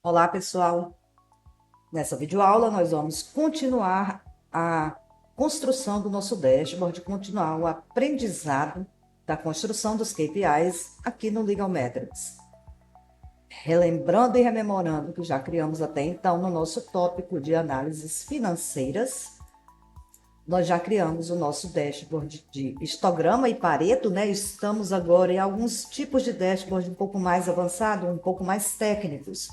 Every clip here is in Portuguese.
Olá, pessoal! Nessa videoaula, nós vamos continuar a construção do nosso dashboard, continuar o aprendizado da construção dos KPIs aqui no Legal Metrics. Relembrando e rememorando que já criamos até então no nosso tópico de análises financeiras, nós já criamos o nosso dashboard de histograma e Pareto, né? Estamos agora em alguns tipos de dashboard um pouco mais avançado, um pouco mais técnicos.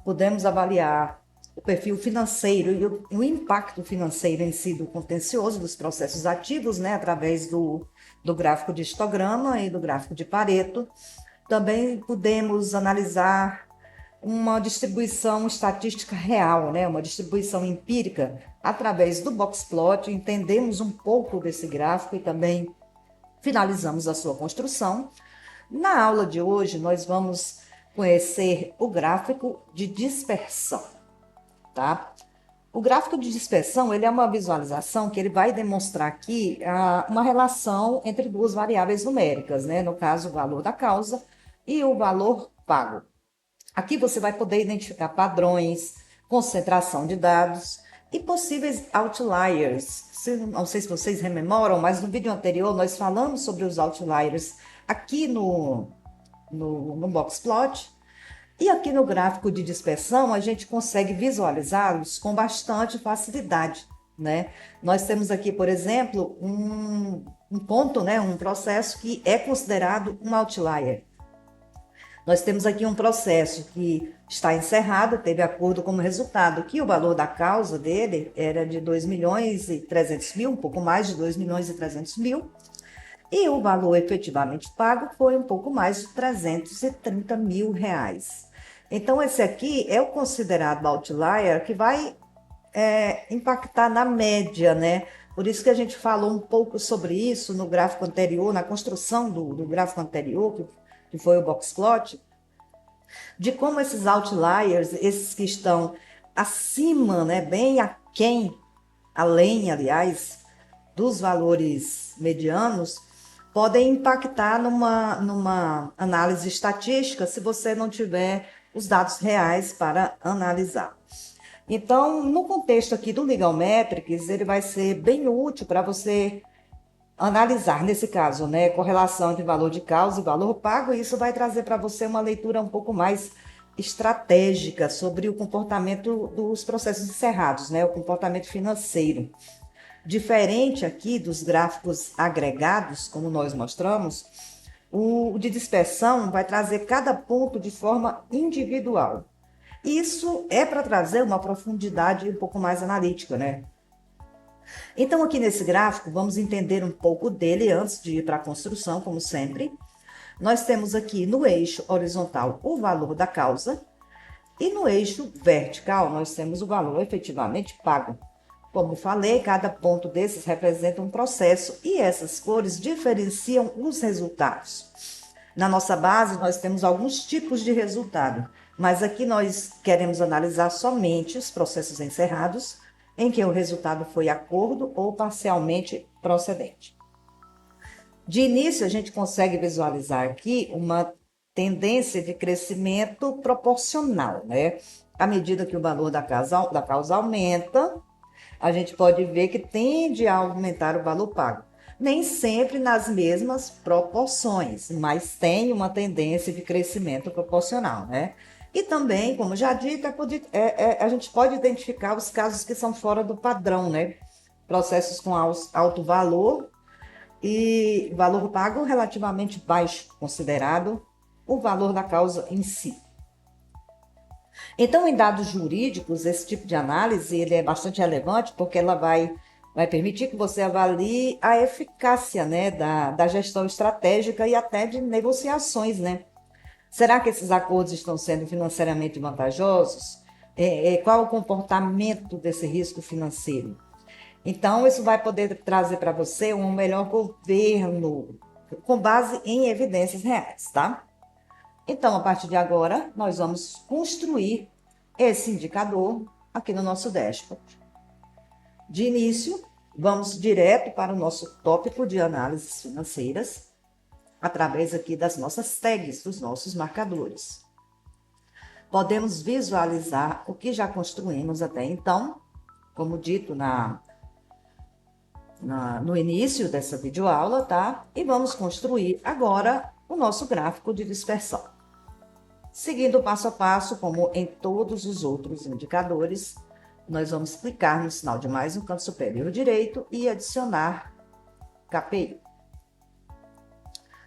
Podemos avaliar o perfil financeiro e o impacto financeiro em si do contencioso dos processos ativos, né, através do gráfico de histograma e do gráfico de Pareto. Também podemos analisar uma distribuição estatística real, né, uma distribuição empírica através do boxplot. Entendemos um pouco desse gráfico e também finalizamos a sua construção. Na aula de hoje, nós vamos conhecer o gráfico de dispersão, tá? O gráfico de dispersão, ele é uma visualização que ele vai demonstrar aqui uma relação entre duas variáveis numéricas, né? No caso, o valor da causa e o valor pago. Aqui você vai poder identificar padrões, concentração de dados e possíveis outliers. Não sei se vocês rememoram, mas no vídeo anterior nós falamos sobre os outliers aqui no Boxplot. E aqui no gráfico de dispersão, a gente consegue visualizá-los com bastante facilidade, né? Nós temos aqui, por exemplo, um ponto, né? Um processo que é considerado um outlier. Nós temos aqui um processo que está encerrado, teve acordo como resultado que o valor da causa dele era de 2.300.000, um pouco mais de 2.300.000, e o valor efetivamente pago foi um pouco mais de 330 mil reais. Então, esse aqui é o considerado outlier que vai impactar na média, né? Por isso que a gente falou um pouco sobre isso no gráfico anterior, na construção do gráfico anterior, que foi o boxplot, de como esses outliers, esses que estão acima, né, bem aquém, além, aliás, dos valores medianos, podem impactar numa análise estatística se você não tiver os dados reais para analisar. Então, no contexto aqui do Legal Metrics, ele vai ser bem útil para você analisar, nesse caso, né, correlação de valor de causa e valor pago, e isso vai trazer para você uma leitura um pouco mais estratégica sobre o comportamento dos processos encerrados, né, o comportamento financeiro. Diferente aqui dos gráficos agregados, como nós mostramos, o de dispersão vai trazer cada ponto de forma individual. Isso é para trazer uma profundidade um pouco mais analítica, né? Então, aqui nesse gráfico, vamos entender um pouco dele antes de ir para a construção, como sempre. Nós temos aqui no eixo horizontal o valor da causa e no eixo vertical nós temos o valor efetivamente pago. Como falei, cada ponto desses representa um processo e essas cores diferenciam os resultados. Na nossa base, nós temos alguns tipos de resultado, mas aqui nós queremos analisar somente os processos encerrados, em que o resultado foi acordo ou parcialmente procedente. De início, a gente consegue visualizar aqui uma tendência de crescimento proporcional, né? À medida que o valor da causa aumenta, a gente pode ver que tende a aumentar o valor pago. Nem sempre nas mesmas proporções, mas tem uma tendência de crescimento proporcional, né? E também, como já dito, a gente pode identificar os casos que são fora do padrão, né? Processos com alto valor e valor pago relativamente baixo, considerado o valor da causa em si. Então, em dados jurídicos, esse tipo de análise ele é bastante relevante porque ela vai permitir que você avalie a eficácia, né, da gestão estratégica e até de negociações, né? Será que esses acordos estão sendo financeiramente vantajosos? Qual o comportamento desse risco financeiro? Então, isso vai poder trazer para você um melhor governo com base em evidências reais, tá? Então, a partir de agora, nós vamos construir esse indicador aqui no nosso dashboard. De início, vamos direto para o nosso tópico de análises financeiras, através aqui das nossas tags, dos nossos marcadores. podemos visualizar o que já construímos até então, como dito no início dessa videoaula, tá? E vamos construir agora o nosso gráfico de dispersão. Seguindo passo a passo, como em todos os outros indicadores, nós vamos clicar no sinal de mais no canto superior direito e adicionar KPI.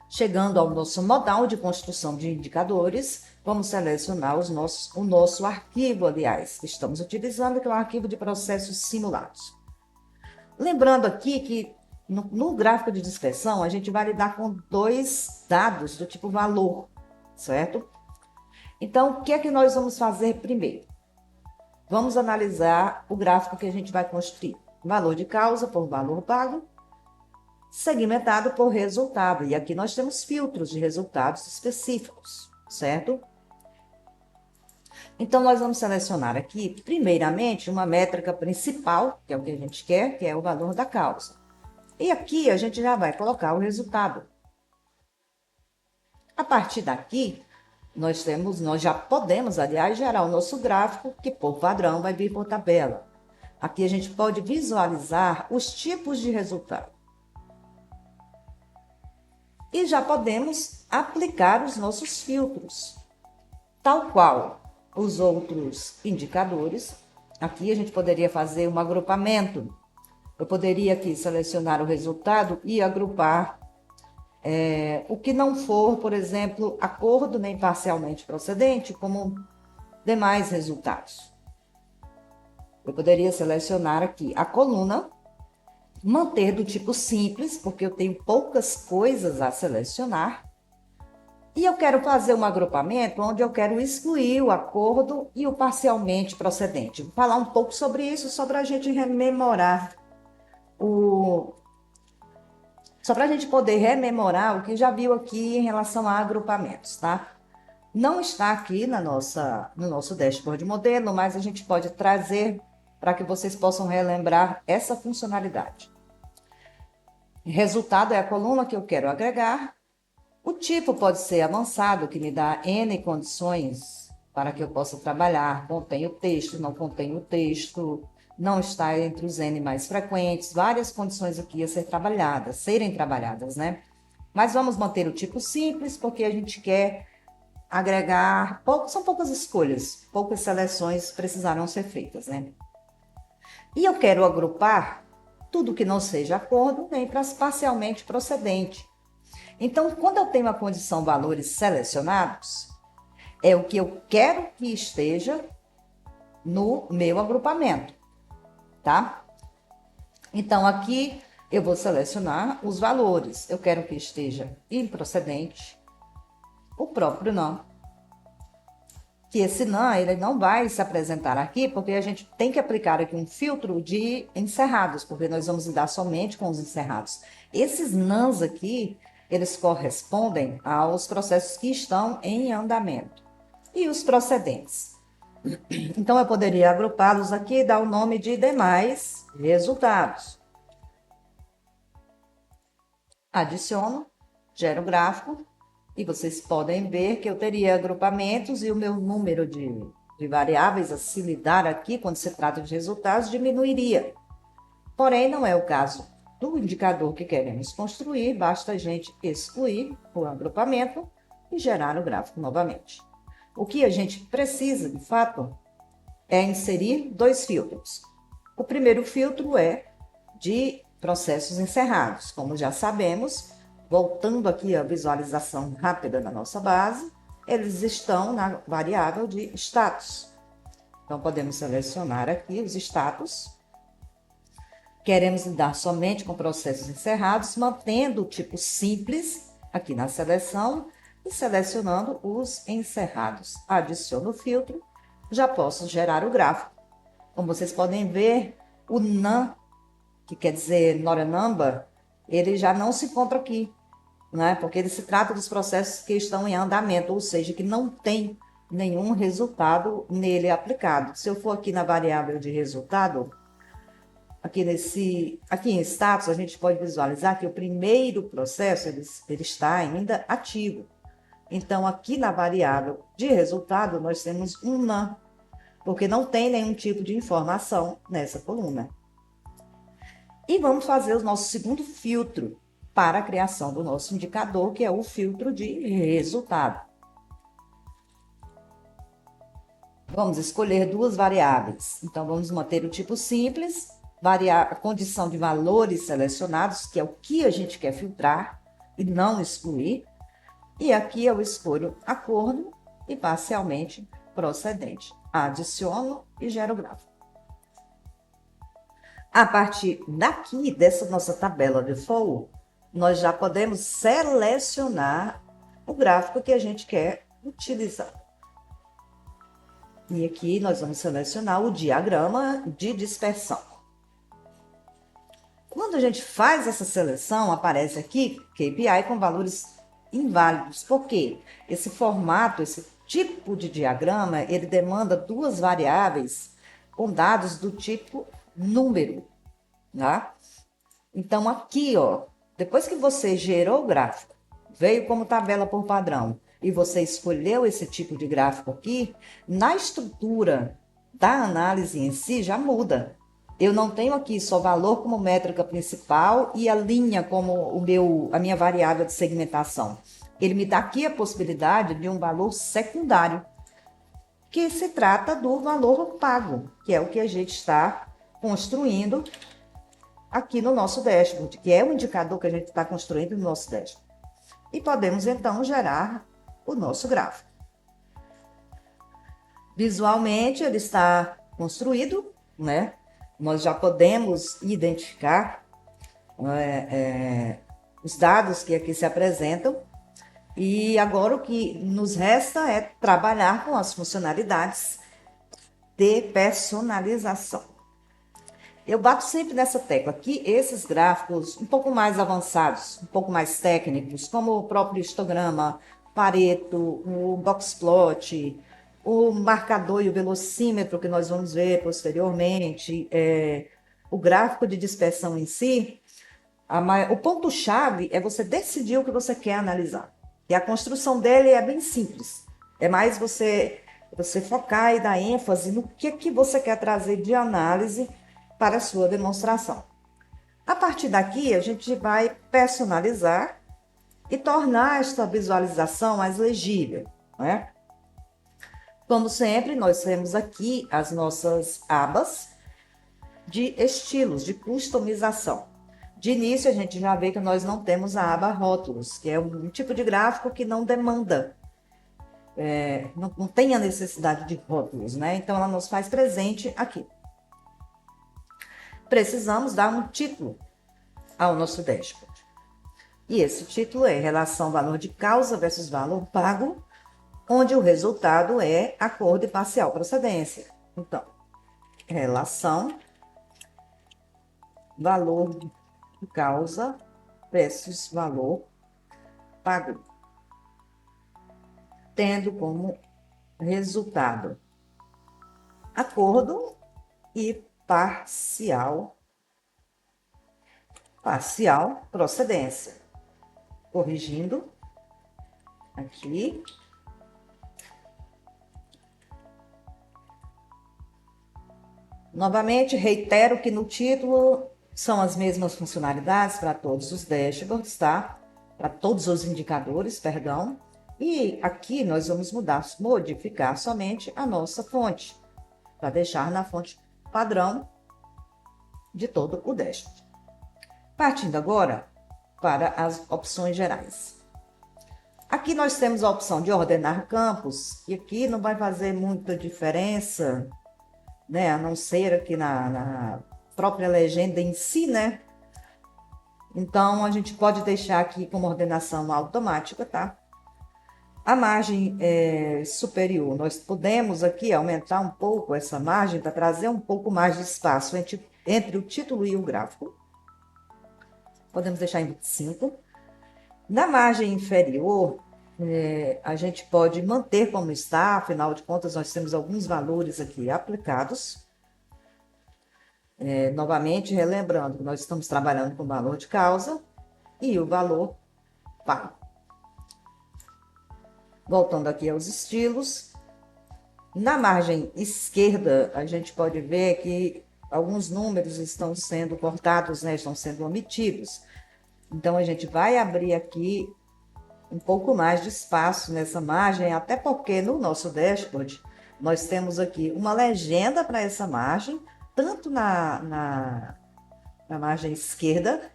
Chegando ao nosso modal de construção de indicadores, vamos selecionar o nosso arquivo, aliás, que estamos utilizando, que é o arquivo de processos simulados. Lembrando aqui que no gráfico de dispersão, a gente vai lidar com dois dados do tipo valor, certo? Então, o que é que nós vamos fazer primeiro? Vamos analisar o gráfico que a gente vai construir. Valor de causa por valor pago, segmentado por resultado. E aqui nós temos filtros de resultados específicos, certo? Então, nós vamos selecionar aqui, primeiramente, uma métrica principal, que é o que a gente quer, que é o valor da causa. E aqui a gente já vai colocar o resultado. A partir daqui, nós já podemos, aliás, gerar o nosso gráfico, que por padrão vai vir por tabela. Aqui a gente pode visualizar os tipos de resultado. E já podemos aplicar os nossos filtros, tal qual os outros indicadores. Aqui a gente poderia fazer um agrupamento. Eu poderia aqui selecionar o resultado e agrupar o que não for, por exemplo, acordo nem parcialmente procedente, como demais resultados. Eu poderia selecionar aqui a coluna, manter do tipo simples, porque eu tenho poucas coisas a selecionar. E eu quero fazer um agrupamento onde eu quero excluir o acordo e o parcialmente procedente. Vou falar um pouco sobre isso, só para a gente rememorar só para a gente poder rememorar o que já viu aqui em relação a agrupamentos, tá? Não está aqui no nosso dashboard modelo, mas a gente pode trazer para que vocês possam relembrar essa funcionalidade. Resultado é a coluna que eu quero agregar. O tipo pode ser avançado, que me dá N condições para que eu possa trabalhar. Contém o texto, não contém o texto, não está entre os N mais frequentes, várias condições aqui a serem trabalhadas, né? Mas vamos manter o tipo simples, porque a gente quer agregar, são poucas escolhas, poucas seleções precisarão ser feitas, né? E eu quero agrupar tudo que não seja acordo nem para parcialmente procedente. Então, quando eu tenho a condição valores selecionados, é o que eu quero que esteja no meu agrupamento, tá? Então, aqui eu vou selecionar os valores. Eu quero que esteja improcedente, o próprio não. Que esse não, ele não vai se apresentar aqui, porque a gente tem que aplicar aqui um filtro de encerrados, porque nós vamos lidar somente com os encerrados. Esses nãos aqui, eles correspondem aos processos que estão em andamento. E os procedentes? Então, eu poderia agrupá-los aqui e dar o nome de demais resultados. Adiciono, gero gráfico, e vocês podem ver que eu teria agrupamentos e o meu número de variáveis a se lidar aqui, quando se trata de resultados, diminuiria. Porém, não é o caso do indicador que queremos construir, basta a gente excluir o agrupamento e gerar o gráfico novamente. O que a gente precisa, de fato, é inserir dois filtros. O primeiro filtro é de processos encerrados. Como já sabemos, voltando aqui à visualização rápida da nossa base, eles estão na variável de status. Então, podemos selecionar aqui os status. Queremos lidar somente com processos encerrados, mantendo o tipo simples aqui na seleção e selecionando os encerrados. Adiciono o filtro, já posso gerar o gráfico. Como vocês podem ver, o NaN, que quer dizer not a number, ele já não se encontra aqui, né? Porque ele se trata dos processos que estão em andamento, ou seja, que não tem nenhum resultado nele aplicado. Se eu for aqui na variável de resultado, aqui em status, a gente pode visualizar que o primeiro processo ele está ainda ativo. Então, aqui na variável de resultado, nós temos um none, porque não tem nenhum tipo de informação nessa coluna. E vamos fazer o nosso segundo filtro para a criação do nosso indicador, que é o filtro de resultado. Vamos escolher duas variáveis. Então, vamos manter o tipo simples, a condição de valores selecionados, que é o que a gente quer filtrar e não excluir. E aqui eu escolho acordo e parcialmente procedente. Adiciono e gero o gráfico. A partir daqui, dessa nossa tabela de for, nós já podemos selecionar o gráfico que a gente quer utilizar. E aqui nós vamos selecionar o diagrama de dispersão. Quando a gente faz essa seleção, aparece aqui KPI com valores inválidos. Por quê? Esse formato, esse tipo de diagrama, ele demanda duas variáveis com dados do tipo número, tá? Então, aqui, ó, depois que você gerou o gráfico, veio como tabela por padrão, e você escolheu esse tipo de gráfico aqui, na estrutura da análise em si já muda. Eu não tenho aqui só valor como métrica principal e a linha como a minha variável de segmentação. Ele me dá aqui a possibilidade de um valor secundário, que se trata do valor pago, que é o que a gente está construindo aqui no nosso dashboard, que é o indicador que a gente está construindo no nosso dashboard. E podemos, então, gerar o nosso gráfico. Visualmente, ele está construído, né? Nós já podemos identificar os dados que aqui se apresentam. E agora o que nos resta é trabalhar com as funcionalidades de personalização. Eu bato sempre nessa tecla que esses gráficos um pouco mais avançados, um pouco mais técnicos, como o próprio histograma, Pareto, o boxplot, o marcador e o velocímetro que nós vamos ver posteriormente, o gráfico de dispersão em si, o ponto-chave é você decidir o que você quer analisar. E a construção dele é bem simples. É mais você focar e dar ênfase no que você quer trazer de análise para a sua demonstração. A partir daqui, a gente vai personalizar e tornar esta visualização mais legível, né? Como sempre, nós temos aqui as nossas abas de estilos, de customização. De início, a gente já vê que nós não temos a aba rótulos, que é um tipo de gráfico que não demanda, não tem a necessidade de rótulos, né? Então, ela nos faz presente aqui. Precisamos dar um título ao nosso dashboard. E esse título é relação valor de causa versus valor pago, onde o resultado é acordo e parcial procedência. Então, relação valor de causa versus valor pago, tendo como resultado acordo e parcial procedência. Corrigindo aqui. Novamente, reitero que no título são as mesmas funcionalidades para todos os dashboards, tá? Para todos os indicadores, perdão. E aqui nós vamos modificar somente a nossa fonte, para deixar na fonte padrão de todo o dashboard. Partindo agora para as opções gerais. Aqui nós temos a opção de ordenar campos, e aqui não vai fazer muita diferença, né? A não ser aqui na própria legenda em si, né? Então, a gente pode deixar aqui como ordenação automática, tá? A margem superior, nós podemos aqui aumentar um pouco essa margem para trazer um pouco mais de espaço entre o título e o gráfico. Podemos deixar em 25. Na margem inferior, a gente pode manter como está, afinal de contas, nós temos alguns valores aqui aplicados. Novamente, relembrando que nós estamos trabalhando com o valor de causa e o valor pago. Voltando aqui aos estilos, na margem esquerda, a gente pode ver que alguns números estão sendo cortados, né? Estão sendo omitidos. Então, a gente vai abrir aqui um pouco mais de espaço nessa margem, até porque no nosso dashboard nós temos aqui uma legenda para essa margem, tanto na margem esquerda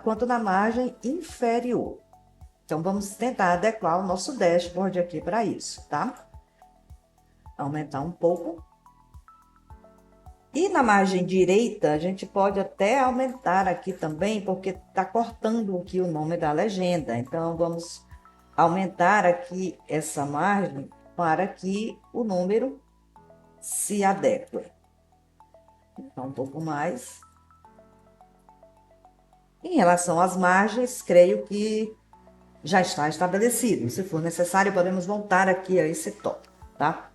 quanto na margem inferior. Então, vamos tentar adequar o nosso dashboard aqui para isso, tá? Aumentar um pouco. E na margem direita, a gente pode até aumentar aqui também, porque está cortando aqui o nome da legenda. Então, vamos aumentar aqui essa margem para que o número se adeque. Então, um pouco mais. Em relação às margens, creio que já está estabelecido. Se for necessário, podemos voltar aqui a esse tópico, tá?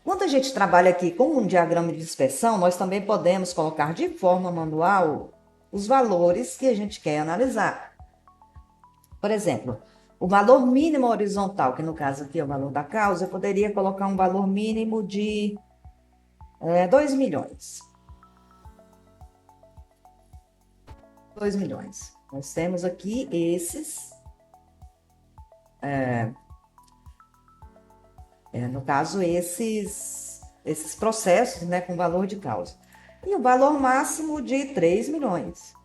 Quando a gente trabalha aqui com um diagrama de dispersão, nós também podemos colocar de forma manual os valores que a gente quer analisar. Por exemplo, o valor mínimo horizontal, que no caso aqui é o valor da causa, eu poderia colocar um valor mínimo de 2 milhões. 2 milhões. Nós temos aqui esses, no caso, esses processos, né, com valor de causa. E o valor máximo de 3 milhões.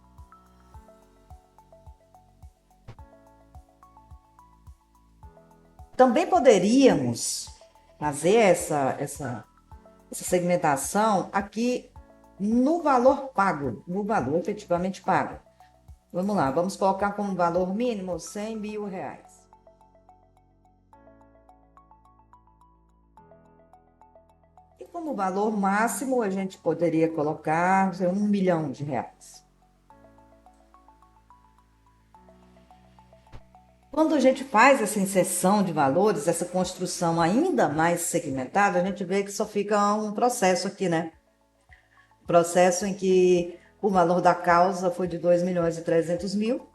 Também poderíamos fazer essa segmentação aqui no valor pago, no valor efetivamente pago. Vamos lá, vamos colocar como valor mínimo 100 mil reais. E como valor máximo, a gente poderia colocar 1 milhão de reais. Quando a gente faz essa inserção de valores, essa construção ainda mais segmentada, a gente vê que só fica um processo aqui, né? Processo em que o valor da causa foi de 2 milhões e 300 mil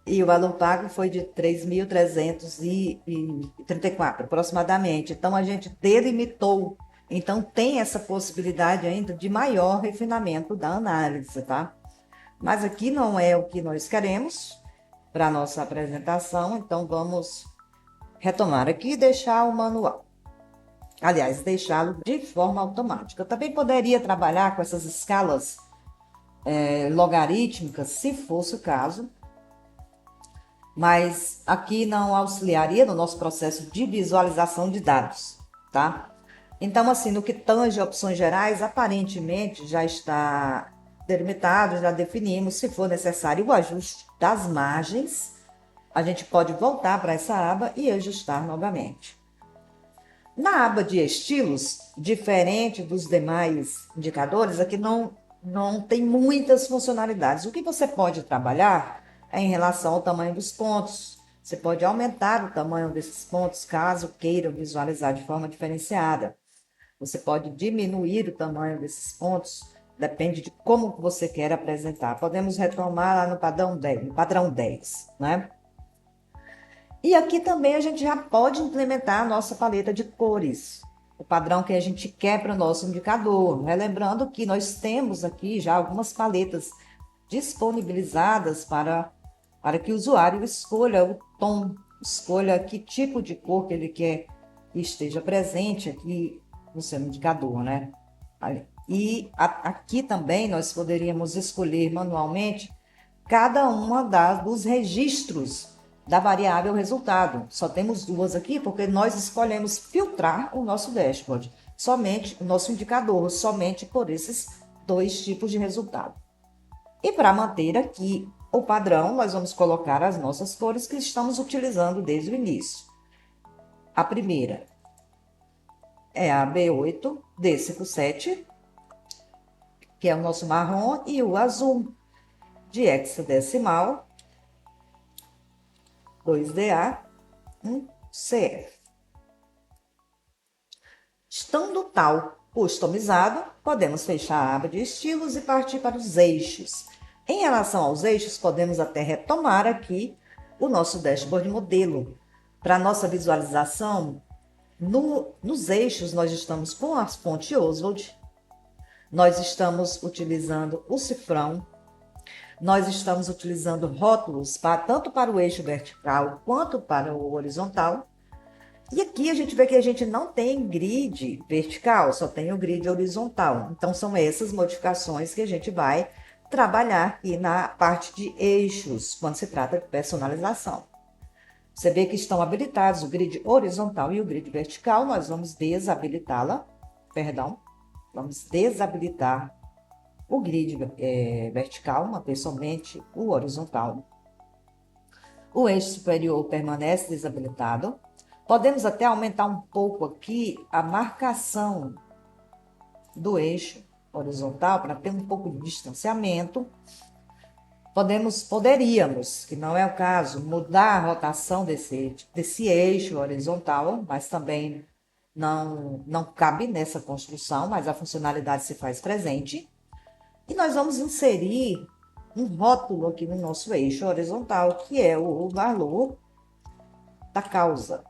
e o valor pago foi de 3.334 aproximadamente. Então, a gente delimitou. Então, tem essa possibilidade ainda de maior refinamento da análise, tá? Mas aqui não é o que nós queremos para a nossa apresentação, então vamos retomar aqui e deixar o manual. Aliás, deixá-lo de forma automática. Eu também poderia trabalhar com essas escalas logarítmicas, se fosse o caso, mas aqui não auxiliaria no nosso processo de visualização de dados, tá? Então, assim, no que tange opções gerais, aparentemente já está delimitado, já definimos. Se for necessário o ajuste das margens, a gente pode voltar para essa aba e ajustar novamente. Na aba de estilos, diferente dos demais indicadores, aqui não tem muitas funcionalidades. O que você pode trabalhar é em relação ao tamanho dos pontos. Você pode aumentar o tamanho desses pontos, caso queira visualizar de forma diferenciada. Você pode diminuir o tamanho desses pontos, depende de como você quer apresentar. Podemos retomar lá no padrão 10, né? E aqui também a gente já pode implementar a nossa paleta de cores, o padrão que a gente quer para o nosso indicador. Lembrando que nós temos aqui já algumas paletas disponibilizadas para que o usuário escolha o tom, escolha que tipo de cor que ele quer que esteja presente aqui no seu indicador, né? E aqui também nós poderíamos escolher manualmente cada uma dos registros da variável resultado. Só temos duas aqui porque nós escolhemos filtrar o nosso dashboard, somente o nosso indicador, somente por esses dois tipos de resultado. E para manter aqui o padrão, nós vamos colocar as nossas cores que estamos utilizando desde o início. A primeira é a B8, D57, que é o nosso marrom, e o azul de hexadecimal, 2DA, 1CF. Estando tal customizado, podemos fechar a aba de estilos e partir para os eixos. Em relação aos eixos, podemos até retomar aqui o nosso dashboard modelo. para a nossa visualização, nos eixos nós estamos com a fonte Oswald, nós estamos utilizando o cifrão, nós estamos utilizando rótulos tanto para o eixo vertical quanto para o horizontal. E aqui a gente vê que a gente não tem grid vertical, só tem o grid horizontal. Então são essas modificações que a gente vai trabalhar aqui na parte de eixos, quando se trata de personalização. Você vê que estão habilitados o grid horizontal e o grid vertical, nós vamos desabilitá-la, vamos desabilitar o grid vertical, manter somente o horizontal. O eixo superior permanece desabilitado. Podemos até aumentar um pouco aqui a marcação do eixo horizontal para ter um pouco de distanciamento. Poderíamos, que não é o caso, mudar a rotação desse eixo horizontal, mas também não cabe nessa construção, mas a funcionalidade se faz presente. E nós vamos inserir um rótulo aqui no nosso eixo horizontal, que é o valor da causa.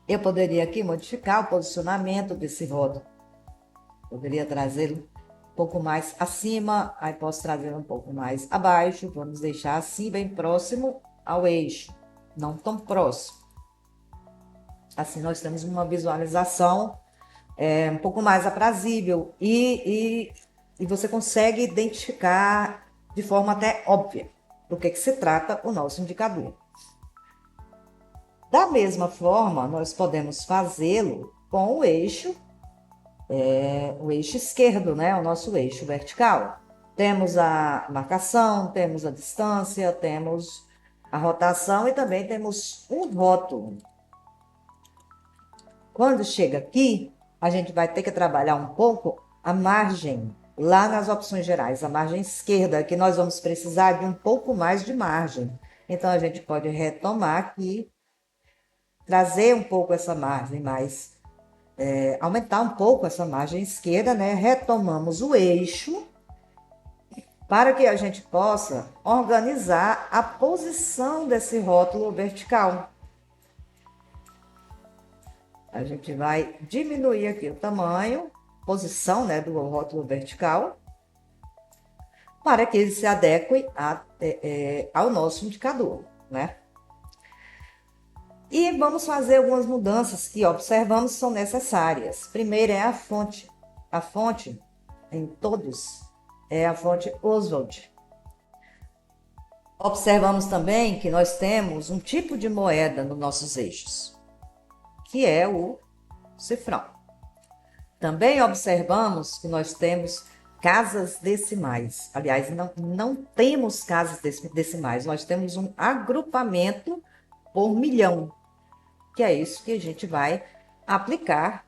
Eu poderia aqui modificar o posicionamento desse rótulo. Poderia trazê-lo um pouco mais acima, aí posso trazer um pouco mais abaixo. Vamos deixar assim bem próximo ao eixo, não tão próximo. Assim nós temos uma visualização um pouco mais aprazível e você consegue identificar de forma até óbvia do que se trata o nosso indicador. Da mesma forma, nós podemos fazê-lo com o eixo esquerdo, né? O nosso eixo vertical. Temos a marcação, temos a distância, temos a rotação e também temos um rótulo. Quando chega aqui, a gente vai ter que trabalhar um pouco a margem, lá nas opções gerais, a margem esquerda, que nós vamos precisar de um pouco mais de margem. Então, a gente pode retomar aqui, trazer um pouco essa margem mais, aumentar um pouco essa margem esquerda, né? Retomamos o eixo para que a gente possa organizar a posição desse rótulo vertical. A gente vai diminuir aqui o tamanho, posição, né, do rótulo vertical, para que ele se adeque ao nosso indicador, né? E vamos fazer algumas mudanças que observamos são necessárias. Primeiro é a fonte. A fonte, em todos, é a fonte Oswald. Observamos também que nós temos um tipo de moeda nos nossos eixos, que é o cifrão. Também observamos que nós temos casas decimais. Aliás, não temos casas decimais, nós temos um agrupamento por milhão, que é isso que a gente vai aplicar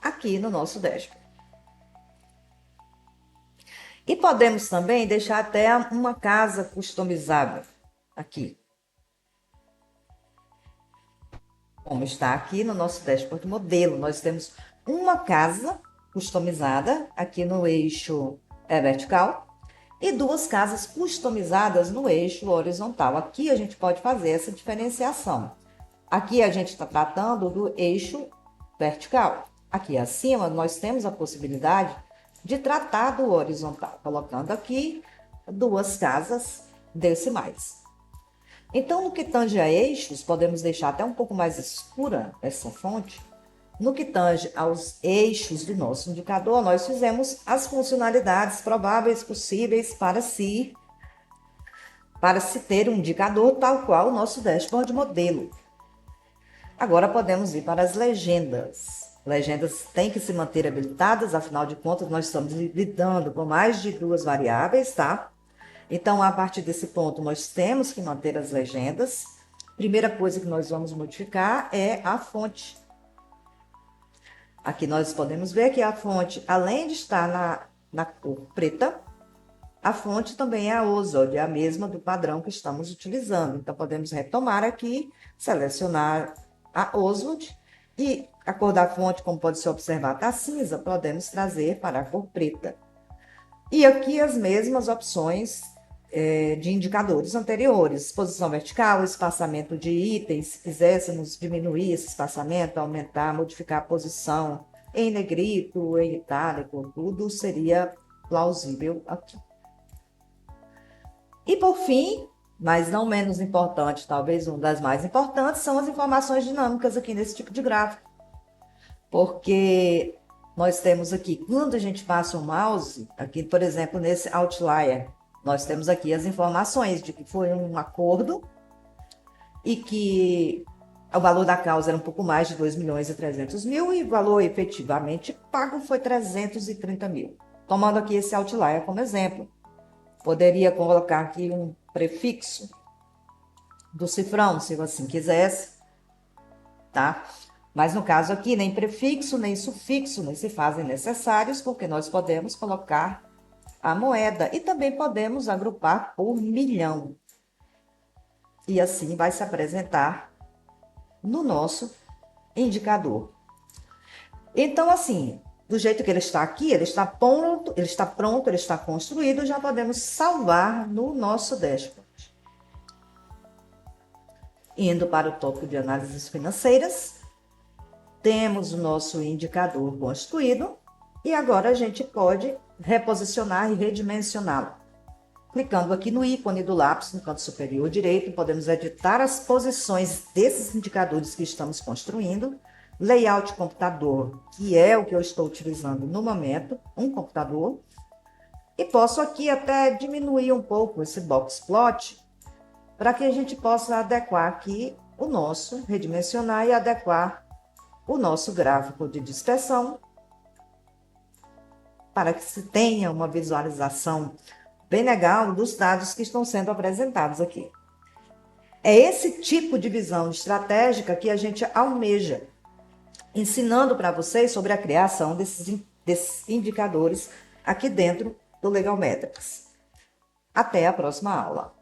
aqui no nosso dashboard. E podemos também deixar até uma casa customizável aqui, como está aqui no nosso dashboard modelo. Nós temos uma casa customizada aqui no eixo vertical e duas casas customizadas no eixo horizontal. Aqui a gente pode fazer essa diferenciação. Aqui a gente está tratando do eixo vertical. Aqui acima nós temos a possibilidade de tratar do horizontal, colocando aqui duas casas decimais. Então, no que tange a eixos, podemos deixar até um pouco mais escura essa fonte. No que tange aos eixos do nosso indicador, nós fizemos as funcionalidades prováveis possíveis para se ter um indicador tal qual o nosso dashboard modelo. Agora podemos ir para as legendas. Legendas têm que se manter habilitadas, afinal de contas, nós estamos lidando com mais de duas variáveis, tá? Então, a partir desse ponto, nós temos que manter as legendas. Primeira coisa que nós vamos modificar é a fonte. Aqui nós podemos ver que a fonte, além de estar na cor preta, a fonte também é a Oswald, é a mesma do padrão que estamos utilizando. Então, podemos retomar aqui, selecionar a Oswald e a cor da fonte, como pode se observar, está cinza, podemos trazer para a cor preta. E aqui as mesmas opções de indicadores anteriores, posição vertical, espaçamento de itens, se quiséssemos diminuir esse espaçamento, aumentar, modificar a posição em negrito, em itálico, tudo seria plausível aqui. E por fim, mas não menos importante, talvez uma das mais importantes, são as informações dinâmicas aqui nesse tipo de gráfico. Porque nós temos aqui, quando a gente passa o mouse, aqui, por exemplo, nesse outlier, nós temos aqui as informações de que foi um acordo e que o valor da causa era um pouco mais de 2.300.000 e o valor efetivamente pago foi 330 mil. Tomando aqui esse outlier como exemplo, poderia colocar aqui um prefixo do cifrão, se eu assim quisesse, tá? Mas no caso aqui, nem prefixo, nem sufixo, nem se fazem necessários, porque nós podemos colocar a moeda e também podemos agrupar por milhão. E assim vai se apresentar no nosso indicador. Então, assim, do jeito que ele está aqui, ele está pronto, ele está construído, já podemos salvar no nosso dashboard. Indo para o tópico de análises financeiras, temos o nosso indicador construído e agora a gente pode reposicionar e redimensioná-lo. Clicando aqui no ícone do lápis no canto superior direito, podemos editar as posições desses indicadores que estamos construindo, layout computador, que é o que eu estou utilizando no momento, um computador, e posso aqui até diminuir um pouco esse box plot para que a gente possa adequar aqui o nosso, redimensionar e adequar o nosso gráfico de dispersão para que se tenha uma visualização bem legal dos dados que estão sendo apresentados aqui. É esse tipo de visão estratégica que a gente almeja, ensinando para vocês sobre a criação desses indicadores aqui dentro do Legal Metrics. Até a próxima aula.